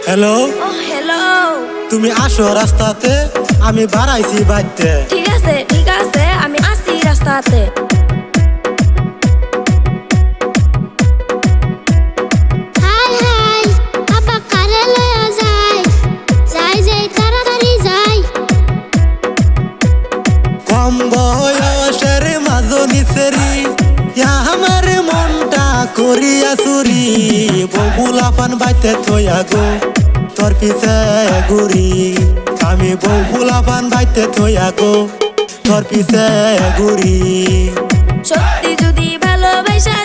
Hello, ও hello. তুমি আসো রাস্তাতে, আমি বাড়াইছি বাইতে। ঠিক আছে ঠিক আছে, আমি আসি রাস্তাতে। হাই হাই আপা কারে লয়া যায়, যাই যাই তাড়াতাড়ি যাই। কম বয়সের মাজনি সেরি, আমার মনটা করিয়া চুরি। বগুলা পান বাইতে থইয়া গো, তোর পিছে ঘুরি। আমি বগুলা পান বাইতে থইয়া গো, তোর পিছে ঘুরি। সত্যি যদি ভালোবাসা